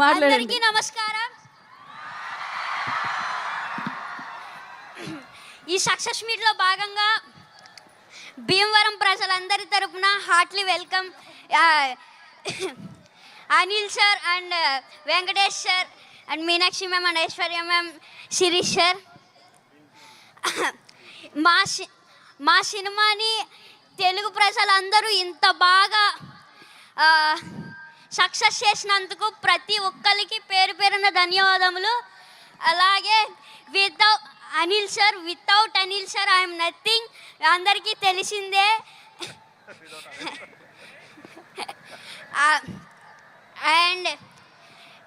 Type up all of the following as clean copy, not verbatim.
అందరికీ నమస్కారం. ఈ సక్సెస్ మీట్లో భాగంగా భీమవరం ప్రజలందరి తరపున heartly welcome Anil sir and Venkatesh sir and Meenakshi ma'am and Aishwarya ma'am, Shirish sir. మా సినిమాని తెలుగు ప్రజలందరూ ఇంత బాగా సక్సెస్ చేసినందుకు ప్రతి ఒక్కరికి పేరు పేరున ధన్యవాదములు. అలాగే without Anil sir I'm nothing, అందరికీ తెలిసిందే. And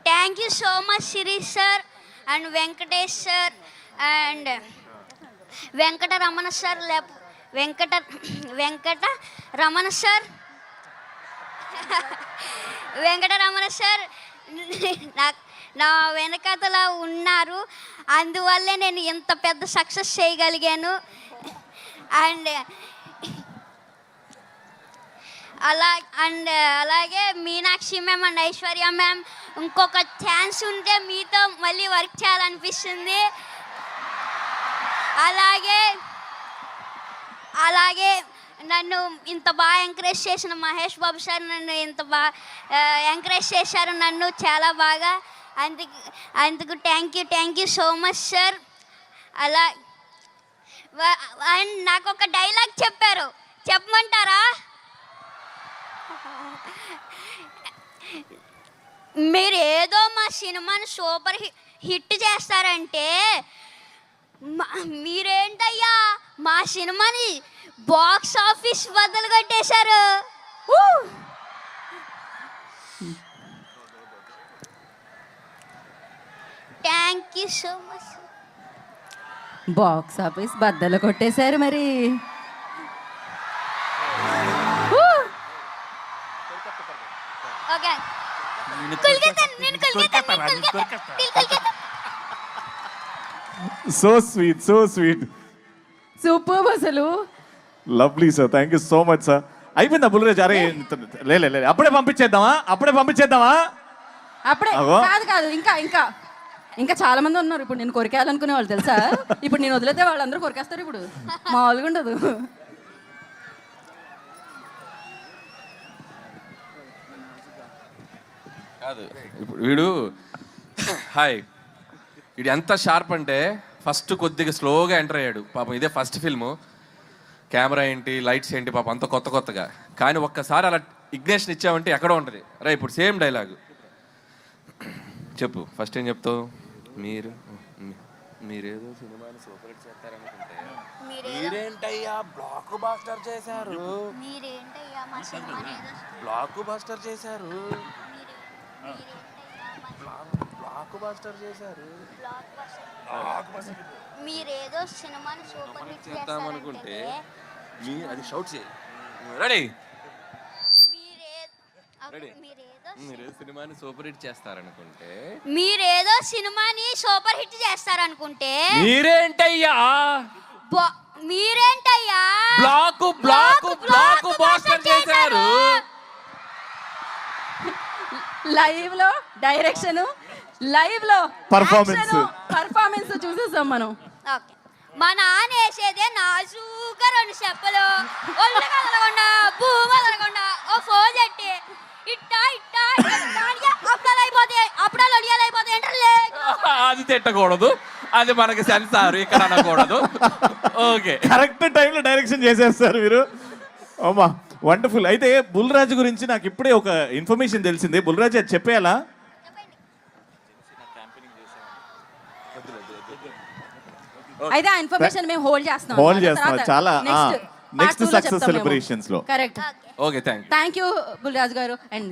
thank you so much Shirish sir and Venkatesh sir and Venkataramana sir Venkataramana sir నా వెనకతల ఉన్నారు, అందువల్లే నేను ఇంత పెద్ద సక్సెస్ చేయగలిగాను. అండ్ అలాగే Meenakshi ma'am and Aishwarya ma'am, ఇంకొక ఛాన్స్ ఉంటే మీతో మళ్ళీ వర్క్ చేయాలనిపిస్తుంది. అలాగే నన్ను ఇంత బాగా ఎంకరేజ్ చేసిన మహేష్ బాబు సార్ నన్ను ఇంత బాగా ఎంకరేజ్ చేశారు నన్ను చాలా బాగా. అందుకు thank you so much sir. And నాకు ఒక డైలాగ్ చెప్పారు, చెప్పమంటారా? మీరు ఏదో మా సినిమాని సూపర్ హిట్ చేస్తారంటే మీరేంటయ్యా మా సినిమాని బాక్స్ ఆఫీస్ బద్దలు కొట్టేశారు. Thank you so much. Box office బద్దలు కొట్టేశారు మరి. ఓకే, సో స్వీట్ సూపర్ అసలు. Lovely sir, thank you so much sir. అయిపోయిందా బుల్రాజ్? అరే లే అప్పుడే పంపించేద్దామా? అప్పుడే కాదు, ఇంకా చాలా మంది ఉన్నారు. ఇప్పుడు నేను కొరికేయాలనుకునే వాళ్ళు తెలుసా? ఇప్పుడు నేను వదిలేతే వాళ్ళందరూ కొరికేస్తారు. ఇప్పుడు మామూలుగా ఉండదు. కాదు ఇప్పుడు వీడు ఎంత షార్ప్ అంటే ఫస్ట్ కొద్దిగా స్లోగా ఎంటర్ అయ్యాడు పాపం. ఇదే ఫస్ట్ ఫిల్ము, కెమెరా ఏంటి లైట్స్ ఏంటి పాపం అంత కొత్తగా. కానీ ఒక్కసారి అలా ఇగ్నేషన్ ఇచ్చామంటే ఎక్కడో ఉంటుంది. రా ఇప్పుడు సేమ్ డైలాగు చెప్పు. ఫస్ట్ ఏం చెప్తావు? మీరేదో సినిమాని సూపర్ హిట్ చేస్తారనుకుంటే మీరేంటయ్యా బ్లాక్ బాస్టర్ చేశారు. మీరేదో సినిమాని సూపర్ హిట్ చేస్తామనుకుంటే అది షౌట్ చేయి. రెడీ? మీరేదో సినిమాని సూపర్ హిట్ చేస్తారనుకుంటే మీరేంటయ్యా బ్లాక్ బాస్టర్ చేశారు. లైవ్ లో డైరెక్షన్, లైవ్ లో పర్ఫార్మెన్స్ చూసేసాం మనం. మా నాన్న వేసేదే నాజూగా 2 చెప్పలు ఒళ్ళు కదలకుండా భూమి కదలకుండా ఓ ఫోన్ చెట్టి అప్పుడాలు అడియాలైపోతాయి. అది తిట్టకూడదు, అది మనకి సెన్సార్ ఇక్కడ అనకూడదు. ఓకే, కరెక్ట్ టైంలో డైరెక్షన్ చేసేస్తారు మీరు. అమ్మా వండర్ఫుల్. అయితే బుల్రాజు గురించి నాకు ఇప్పుడే ఒక ఇన్ఫర్మేషన్ తెలిసింది. బుల్రాజు అది చెప్పేయాలా? అయితే ఆ ఇన్ఫర్మేషన్ మేము హోల్డ్ చేస్తున్నాం. చాలా నెక్స్ట్ సక్సెస్ సెలబ్రేషన్స్ లో. Correct. Okay, thank you Bulraju గారు. అండ్